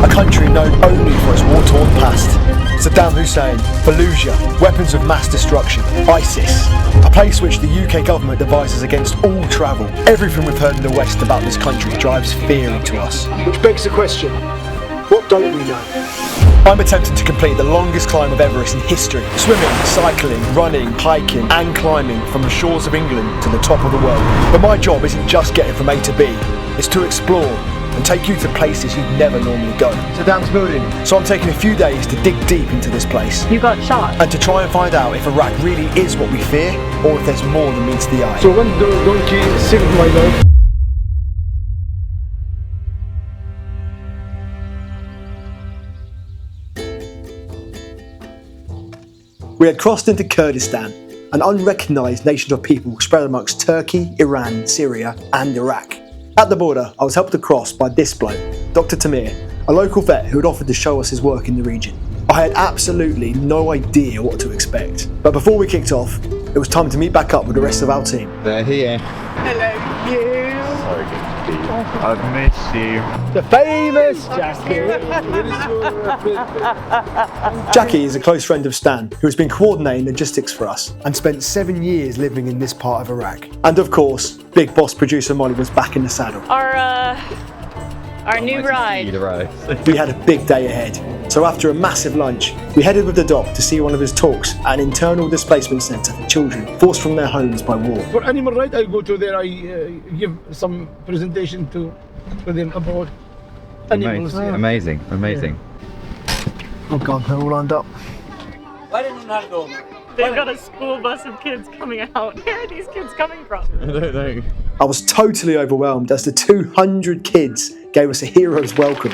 A country known only for its war-torn past. Saddam Hussein, Fallujah, weapons of mass destruction, ISIS. A place which the UK government advises against all travel. Everything we've heard in the West about this country drives fear into us. Which begs the question, what don't we know? I'm attempting to complete the longest climb of Everest in history. Swimming, cycling, running, hiking and climbing from the shores of England to the top of the world. But my job isn't just getting from A to B, it's to explore and take you to places you'd never normally go. Saddam's building. So I'm taking a few days to dig deep into this place. You got shot. And to try and find out if Iraq really is what we fear, or if there's more than meets the eye. So when the donkey saved my life. We had crossed into Kurdistan, an unrecognised nation of people spread amongst Turkey, Iran, Syria and Iraq. At the border, I was helped across by this bloke, Dr. Tamir, a local vet who had offered to show us his work in the region. I had absolutely no idea what to expect. But before we kicked off, it was time to meet back up with the rest of our team. They're here. Hello, you. So good to see you. I've missed you. The famous Jackie. Jackie is a close friend of Stan, who has been coordinating logistics for us and spent 7 years living in this part of Iraq. And of course, big boss producer Molly was back in the saddle. Our new ride. We had a big day ahead. So after a massive lunch, we headed with the doc to see one of his talks at an internal displacement centre for children forced from their homes by war. For animal rights, I go to there, I give some presentation to them about animals. Amazing. Oh God, they're all lined up. They've got a school bus of kids coming out. Where are these kids coming from? I don't know. I was totally overwhelmed as the 200 kids gave us a hero's welcome.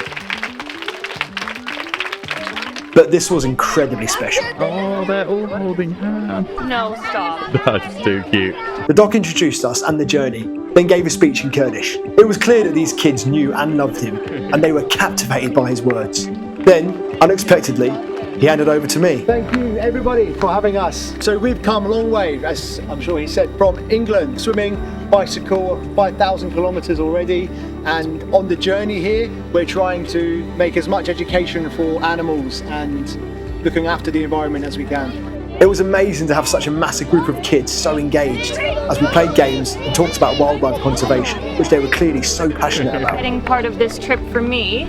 But this was incredibly special. Oh, they're all holding hands. No, stop. That's too cute. The doc introduced us and the journey, then gave a speech in Kurdish. It was clear that these kids knew and loved him, and they were captivated by his words. Then, unexpectedly, he handed over to me. Thank you everybody for having us. So we've come a long way, as I'm sure he said, from England, swimming, bicycle, 5,000 kilometers already. And on the journey here, we're trying to make as much education for animals and looking after the environment as we can. It was amazing to have such a massive group of kids so engaged as we played games and talked about wildlife conservation, which they were clearly so passionate about. Exciting part of this trip for me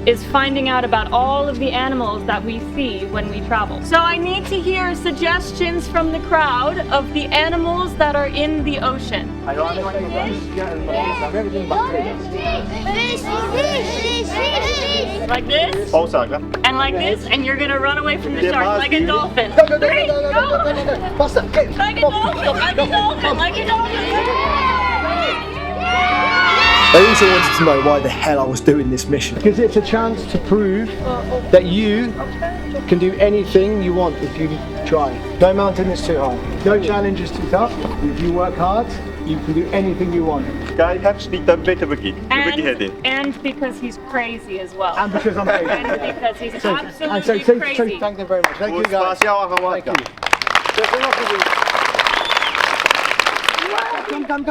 is finding out about all of the animals that we see when we travel. So I need to hear suggestions from the crowd of the animals that are in the ocean. Like this? And like this? And you're gonna run away from the shark like a dolphin. Go! Like a dolphin, like a dolphin. They also wanted to know why the hell I was doing this mission. Because it's a chance to prove that you can do anything you want if you try. No mountain is too high. No challenge is too tough. If you work hard, you can do anything you want. And because he's crazy as well. And because I'm crazy. And because he's absolutely crazy. Thank them very much. Thank you guys. Thank you. There's a lot of you. Come.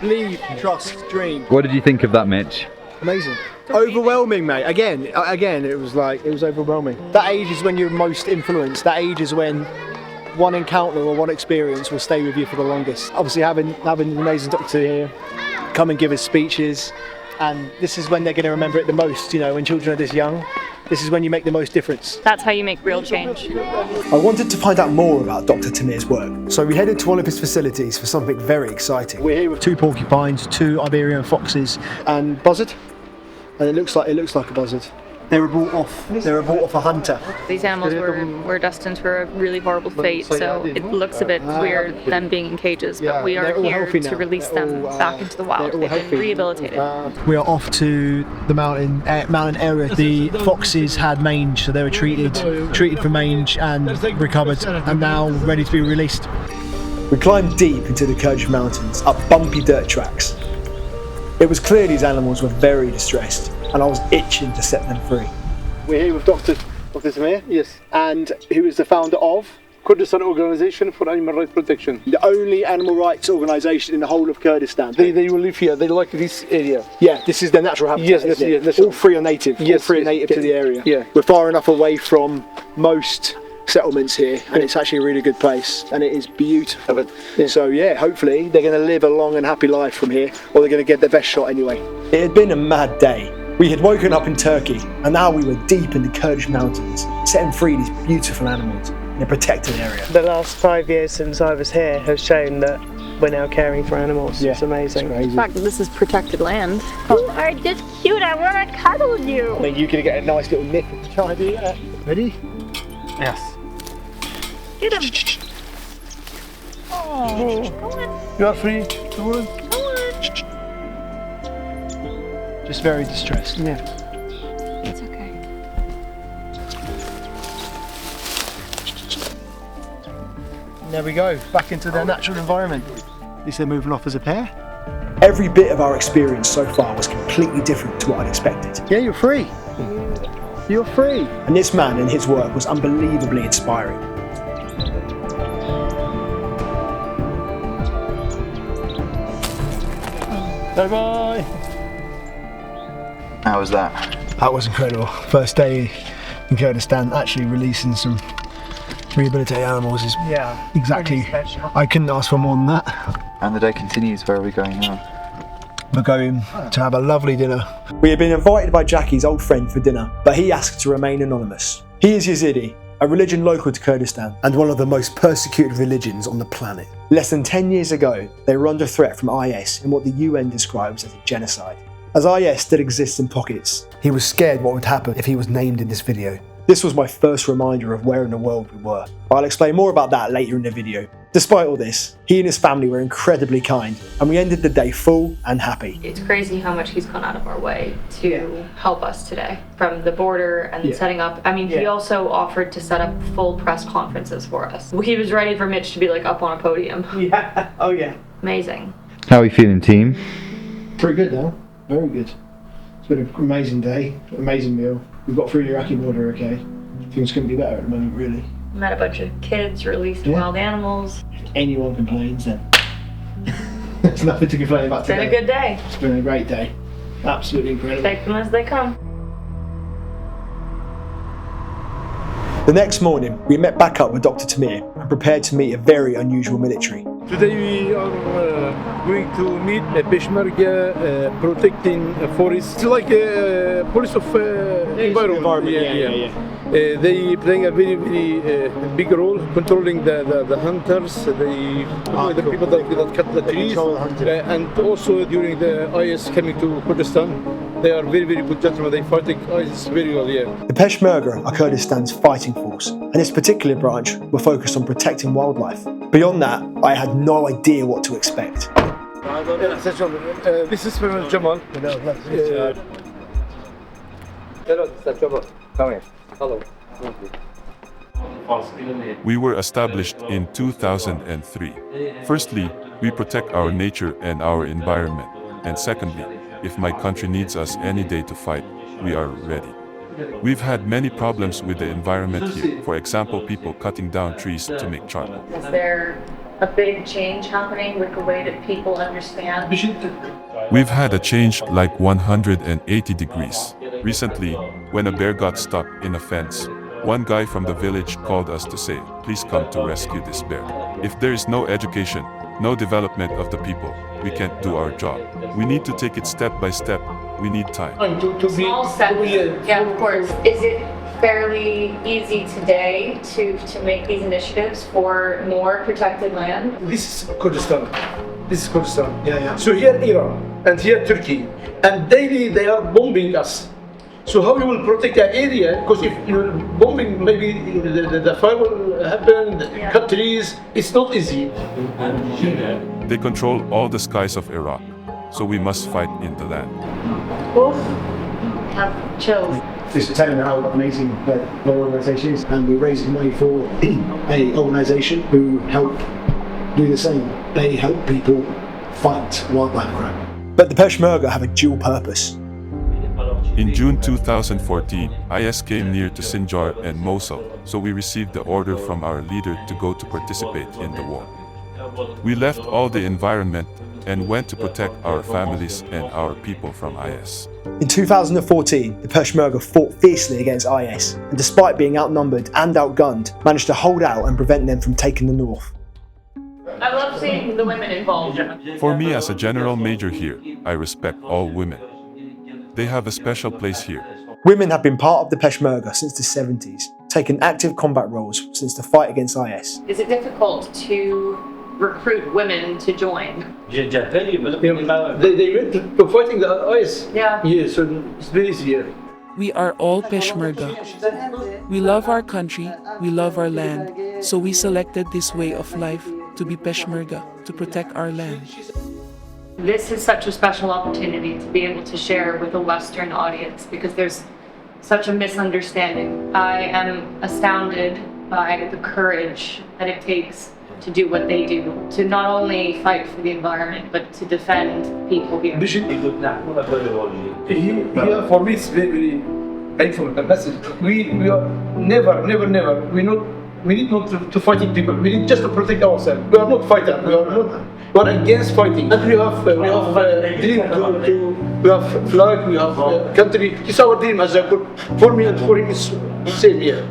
Believe, trust, dream. What did you think of that, Mitch? Amazing. Overwhelming, mate. Again, it was overwhelming. That age is when you're most influenced. That age is when one encounter or one experience will stay with you for the longest. Obviously having an amazing doctor here come and give us speeches, and this is when they're going to remember it the most, you know, when children are this young. This is when you make the most difference. That's how you make real change. I wanted to find out more about Dr. Tamir's work, so we headed to one of his facilities for something very exciting. We're here with 2 porcupines, 2 Iberian foxes, and buzzard. And it looks like a buzzard. They were brought off a hunter. These animals were destined for a really horrible fate, so it looks a bit weird them being in cages, but we are here to release them back into the wild. They've been rehabilitated. We are off to the mountain area. The foxes had mange, so they were treated for mange and recovered, and now ready to be released. We climbed deep into the Kurdish mountains, up bumpy dirt tracks. It was clear these animals were very distressed, and I was itching to set them free. We're here with Dr. Tamir, yes, and who is the founder of Kurdistan Organization for Animal Rights Protection. The only animal rights organisation in the whole of Kurdistan. They will live here. They like this area. Yeah, this is their natural habitat. Yes, isn't it? yes. All three are native. Yes, all three are yes, native yes. to the area. Yeah. We're far enough away from most settlements here, and it's actually a really good place, and it is beautiful. Yeah. So yeah, hopefully they're going to live a long and happy life from here, or they're going to get their best shot anyway. It had been a mad day. We had woken up in Turkey, and now we were deep in the Kurdish mountains, setting free these beautiful animals in a protected area. The last 5 years since I was here have shown that we're now caring for animals. Yeah, it's amazing. it's crazy. The fact that this is protected land. You are just cute. I want to cuddle you. I mean, you're going to get a nice little nip to try and do that. Ready? Yes. Get him. Oh, go on. You are free. Come on. Go on. Just very distressed. Yeah. It's okay. And there we go, back into their natural environment. At least they're moving off as a pair. Every bit of our experience so far was completely different to what I'd expected. Yeah, you're free. You're free. And this man and his work was unbelievably inspiring. Bye-bye. How was that? That was incredible. First day in Kurdistan, actually releasing some rehabilitated animals is exactly, I couldn't ask for more than that. And the day continues. Where are we going now? We're going to have a lovely dinner. We had been invited by Jackie's old friend for dinner, but he asked to remain anonymous. He is Yazidi, a religion local to Kurdistan and one of the most persecuted religions on the planet. Less than 10 years ago, they were under threat from IS in what the UN describes as a genocide. As IS still exists in pockets, he was scared what would happen if he was named in this video. This was my first reminder of where in the world we were. I'll explain more about that later in the video. Despite all this, he and his family were incredibly kind, and we ended the day full and happy. It's crazy how much he's gone out of our way to help us today. From the border and setting up. I mean, he also offered to set up full press conferences for us. He was ready for Mitch to be like up on a podium. Yeah, oh yeah. Amazing. How are you feeling, team? Pretty good now, very good. It's been an amazing day, amazing meal. We've got through the Iraqi border okay. Things couldn't be better at the moment, really. Met a bunch of kids, released wild animals. If anyone complains, then there's nothing to complain about It's been today. a good day. It's been a great day. Absolutely incredible. Take them as they come. The next morning, we met back up with Dr. Tamir and prepared to meet a very unusual military. Today we are going to meet a Peshmerga protecting a forest. It's like a police of environment. They playing a very, very big role controlling the hunters, the people that cut the trees, and also during the IS coming to Kurdistan. They are very, very good gentlemen. They fighting ISIS very well, The Peshmerga are Kurdistan's fighting force, and this particular branch were focused on protecting wildlife. Beyond that, I had no idea what to expect. This is from Jamal. Hello. We were established in 2003. Firstly, we protect our nature and our environment. And secondly, if my country needs us any day to fight, we are ready. We've had many problems with the environment here. For example, people cutting down trees to make charcoal. Is there a big change happening with the way that people understand? We've had a change like 180 degrees. Recently, when a bear got stuck in a fence, one guy from the village called us to say, please come to rescue this bear. If there is no education, no development of the people, we can't do our job. We need to take it step by step. We need time. Small steps. Yeah, of course. Is it fairly easy today to make these initiatives for more protected land? This is Kurdistan. This is Kurdistan. So here Iran and here Turkey, and daily they are bombing us. So how you will protect that area? Because if you're bombing, maybe the fire will happen, cut trees. It's not easy. They control all the skies of Iraq, so we must fight in the land. Oof. Have chills. Just to tell you how amazing their organisation is, and we're raising money for a organisation who help do the same. They help people fight wildlife crime. But the Peshmerga have a dual purpose. In June 2014, IS came near to Sinjar and Mosul, so we received the order from our leader to go to participate in the war. We left all the environment and went to protect our families and our people from IS. In 2014, the Peshmerga fought fiercely against IS, and despite being outnumbered and outgunned, managed to hold out and prevent them from taking the north. I love seeing the women involved. For me as a general major here, I respect all women. They have a special place here. Women have been part of the Peshmerga since the 70s, taken active combat roles since the fight against IS. Is it difficult to recruit women to join? They went to fighting the IS. Yeah. Yeah, so it's very easy. We are all Peshmerga. We love our country, we love our land, so we selected this way of life to be Peshmerga, to protect our land. This is such a special opportunity to be able to share with a Western audience because there's such a misunderstanding. I am astounded by the courage that it takes to do what they do, to not only fight for the environment, but to defend people here. Here for me it's very, very painful. The message. We are never, we need not to fighting people. We need just to protect ourselves. We are not fighters. We are against fighting. And we have dream we have flag. We have country. It's our dream as a good for me and for him is same here.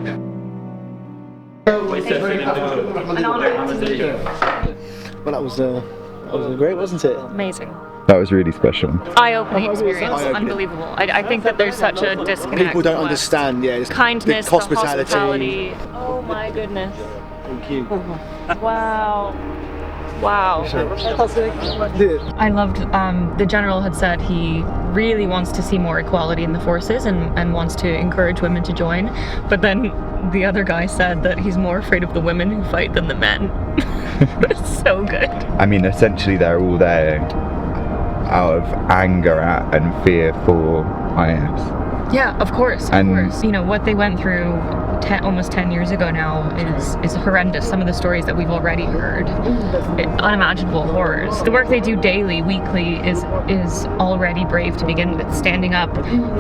Well, that was great, wasn't it? Amazing. That was really special. Eye-opening experience, unbelievable. I think that there's such a disconnect. People don't with understand, yeah. kindness, the hospitality. Oh my goodness. Thank you. Wow. Wow. I loved, the general had said he really wants to see more equality in the forces and wants to encourage women to join. But then the other guy said that he's more afraid of the women who fight than the men. That's so good. I mean, essentially they're all there out of anger at and fear for IS. Yeah, of course. You know, what they went through almost 10 years ago now is horrendous. Some of the stories that we've already heard, unimaginable horrors. The work they do daily, weekly, is already brave to begin with, standing up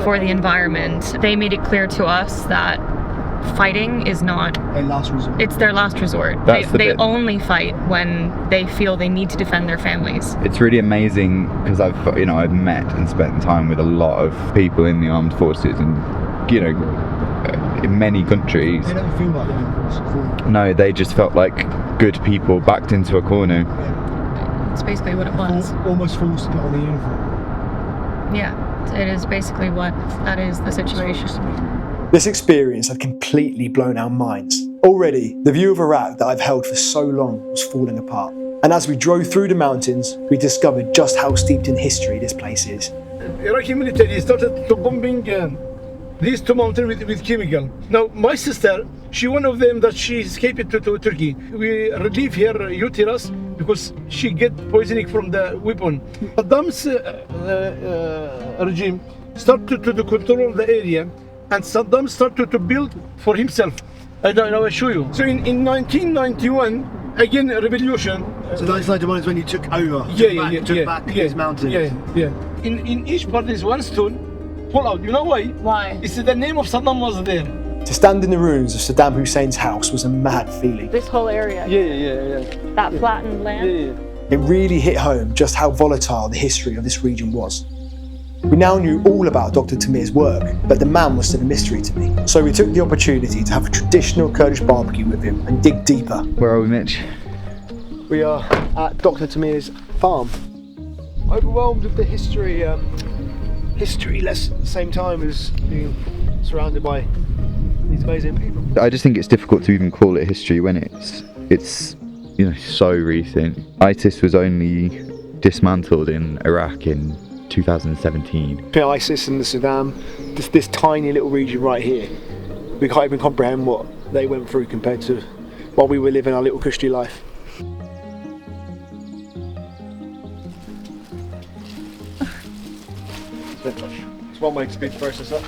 for the environment. They made it clear to us that fighting is not Their last resort. It's their last resort. They only fight when they feel they need to defend their families. It's really amazing because I've met and spent time with a lot of people in the armed forces, and in many countries. They don't feel like they're in forces. No, they just felt like good people backed into a corner. It's basically what it was. Almost forced to put on the uniform. Yeah, it is basically that is the situation. This experience had completely blown our minds. Already, the view of Iraq that I've held for so long was falling apart. And as we drove through the mountains, we discovered just how steeped in history this place is. Iraqi military started to bombing these two mountains with chemical. Now, my sister, she one of them that she escaped to Turkey. We relieve her uterus because she get poisoning from the weapon. Saddam's regime started to control the area, and Saddam started to build for himself. I will show you. So in 1991, again revolution. So 1991 is when you took over. Took back these mountains. Yeah. In each part there's one stone. Pull out. You know why? Why? It's the name of Saddam was there. To stand in the ruins of Saddam Hussein's house was a mad feeling. This whole area. Yeah. That flattened land. Yeah. It really hit home just how volatile the history of this region was. We now knew all about Dr. Tamir's work, but the man was still a mystery to me. So we took the opportunity to have a traditional Kurdish barbecue with him and dig deeper. Where are we, Mitch? We are at Dr. Tamir's farm. Overwhelmed with the history lessons at the same time as being surrounded by these amazing people. I just think it's difficult to even call it history when it's so recent. ISIS was only dismantled in Iraq in 2017. Between ISIS and the Saddam, this tiny little region right here, we can't even comprehend what they went through compared to while we were living our little cushy life. It's one way to speed the process up.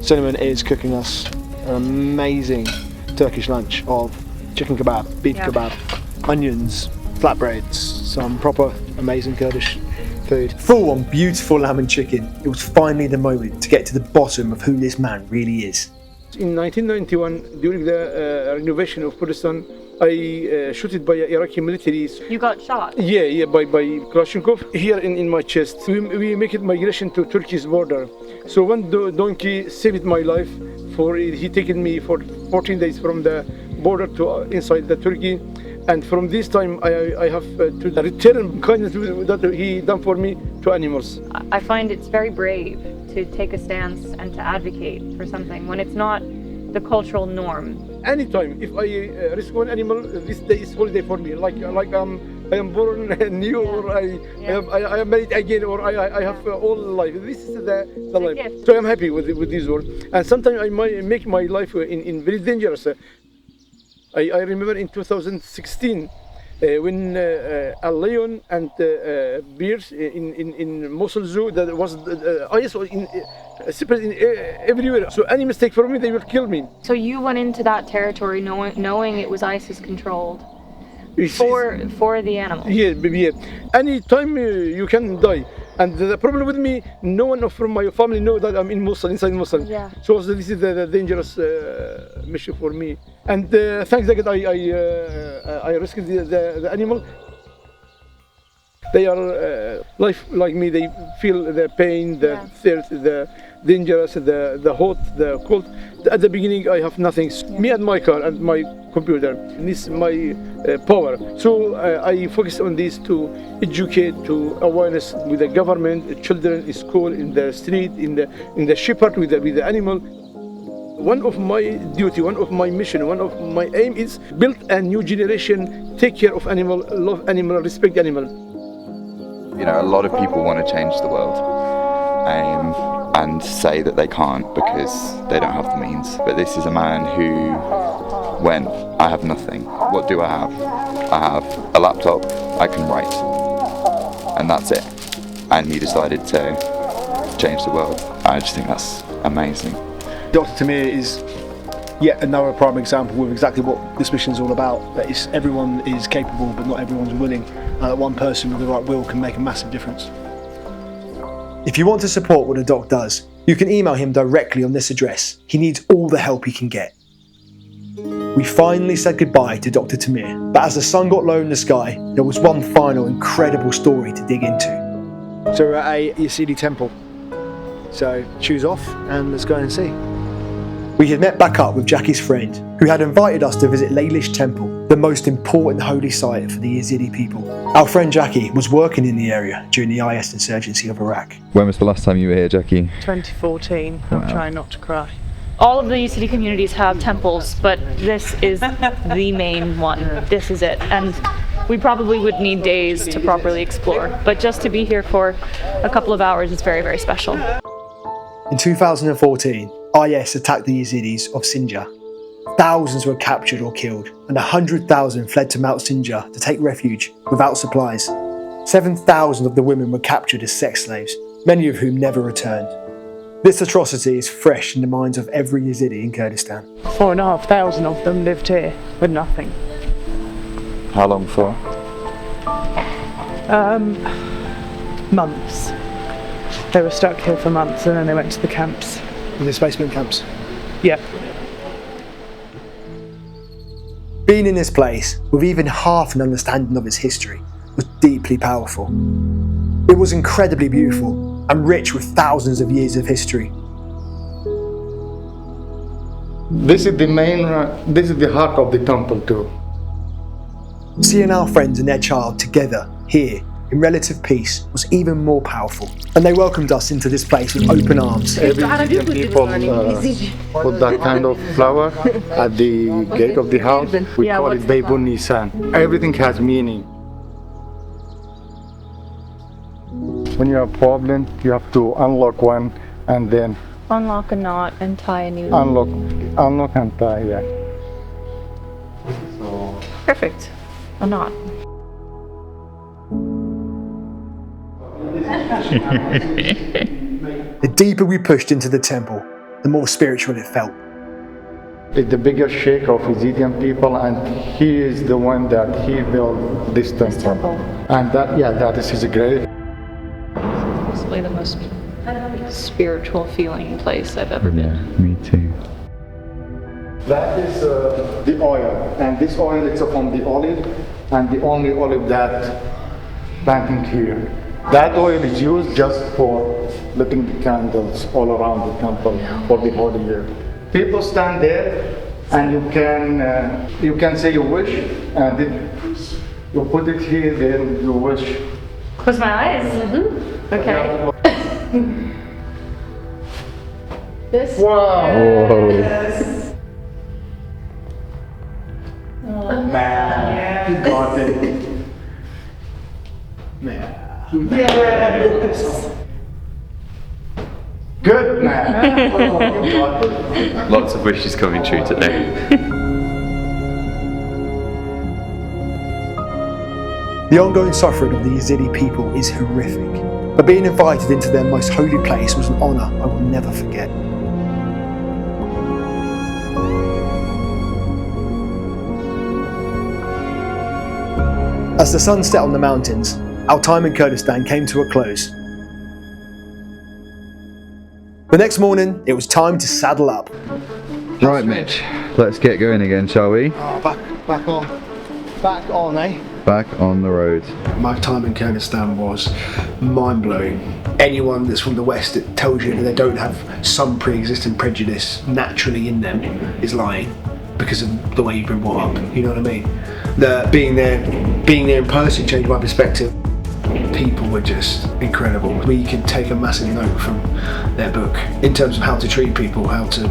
Cinnamon is cooking us an amazing Turkish lunch of chicken kebab, beef kebab, onions, flatbreads, some proper amazing Kurdish food. Full on beautiful lamb and chicken. It was finally the moment to get to the bottom of who this man really is. In 1991, during the renovation of Kurdistan, I shot by Iraqi militaries. You got shot? Yeah, by Kalashnikov here in my chest. We make it migration to Turkey's border. So one donkey saved my life. He taken me for 14 days from the border to inside the Turkey. And from this time, I have to return kindness that he done for me to animals. I find it's very brave to take a stance and to advocate for something when it's not the cultural norm. Anytime, if I rescue an animal, this day is holiday for me. Like I am born new, or I am married again, or I have all life. This is the life. Gift. So I'm happy with this world. And sometimes I might make my life in very dangerous. I remember in 2016 when a lion and bears in Mosul Zoo that was separate everywhere. So any mistake from me, they will kill me. So you went into that territory knowing it was ISIS controlled for the animals? Yeah. Any time you can die. And the problem with me, no one from my family know that I'm in Mosul, inside Mosul. Yeah. So this is the dangerous mission for me. And thanks that I rescued the animal. They are like me. They feel the pain, the thirst, the dangerous, the hot, the cold. At the beginning, I have nothing. Me and my car and my computer. This is my power. So I focus on this to educate, to awareness with the government, children in school, in the street, in the shepherd with the animal. One of my duty, one of my mission, one of my aim is build a new generation, take care of animal, love animal, respect animal. You know, a lot of people want to change the world and say that they can't because they don't have the means. But this is a man who went, I have nothing. What do I have? I have a laptop, I can write. And that's it. And he decided to change the world. I just think that's amazing. Dr. Tamir is yet another prime example of exactly what this mission is all about. That everyone is capable, but not everyone's willing. And that one person with the right will can make a massive difference. If you want to support what the doc does, you can email him directly on this address. He needs all the help he can get. We finally said goodbye to Dr. Tamir, but as the sun got low in the sky, there was one final incredible story to dig into. So we're at a Yazidi temple. So shoes off and let's go and see. We had met back up with Jackie's friend, who had invited us to visit Lalish Temple, the most important holy site for the Yazidi people. Our friend Jackie was working in the area during the IS insurgency of Iraq. When was the last time you were here, Jackie? 2014. Wow. I'm trying not to cry. All of the Yazidi communities have temples, but this is the main one. This is it. And we probably would need days to properly explore, but just to be here for a couple of hours is very, very special. In 2014, IS attacked the Yazidis of Sinjar. Thousands were captured or killed, and 100,000 fled to Mount Sinjar to take refuge without supplies. 7,000 of the women were captured as sex slaves, many of whom never returned. This atrocity is fresh in the minds of every Yazidi in Kurdistan. 4,500 of them lived here with nothing. How long for? Months. They were stuck here for months and then they went to the camps. In the displacement camps. Yep. Being in this place, with even half an understanding of its history, was deeply powerful. It was incredibly beautiful and rich with thousands of years of history. This is the heart of the temple too. Seeing our friends and their child together here in relative peace was even more powerful, and they welcomed us into this place with open arms. Every people put that kind of flower at the gate of the house. We call it Beibun Nisan. Everything has meaning. When you have a problem, you have to unlock one and then Unlock a knot and tie a new unlock and tie, yeah. Perfect. A knot. The deeper we pushed into the temple, the more spiritual it felt. It's the biggest sheikh of Yazidi people, and he is the one that he built this temple. And that is his grave. probably the most spiritual feeling place I've ever been. Me too. That is the oil, and this oil is from the olive, and the only olive that planting here. That oil is used just for lighting the candles all around the temple for the whole year. People stand there, and you can say your wish, and then you put it here. Then you wish. Close my eyes. Okay. This. Wow! Yes. Man, you got it. Man. Yes. Good man. Lots of wishes coming true today. The ongoing suffering of the Yazidi people is horrific, but being invited into their most holy place was an honour I will never forget. As the sun set on the mountains, our time in Kurdistan came to a close. The next morning, it was time to saddle up. Right, Mitch, let's get going again, shall we? Oh, back on, eh? Back on the road. My time in Kurdistan was mind-blowing. Anyone that's from the West that tells you that they don't have some pre-existing prejudice naturally in them is lying, because of the way you've been brought up, you know what I mean? Being there in person changed my perspective. People were just incredible. We could take a massive note from their book in terms of how to treat people, how to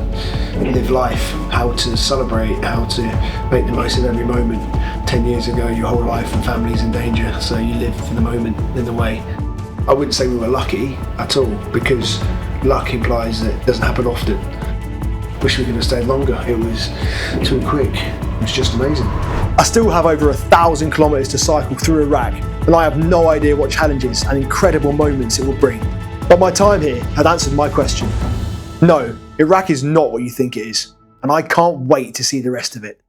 live life, how to celebrate, how to make the most of every moment. 10 years ago, your whole life and family's in danger, so you live for the moment in the way. I wouldn't say we were lucky at all, because luck implies that it doesn't happen often. Wish we could have stayed longer. It was too quick. It was just amazing. I still have over 1,000 kilometres to cycle through Iraq, and I have no idea what challenges and incredible moments it will bring. But my time here had answered my question. No, Iraq is not what you think it is, and I can't wait to see the rest of it.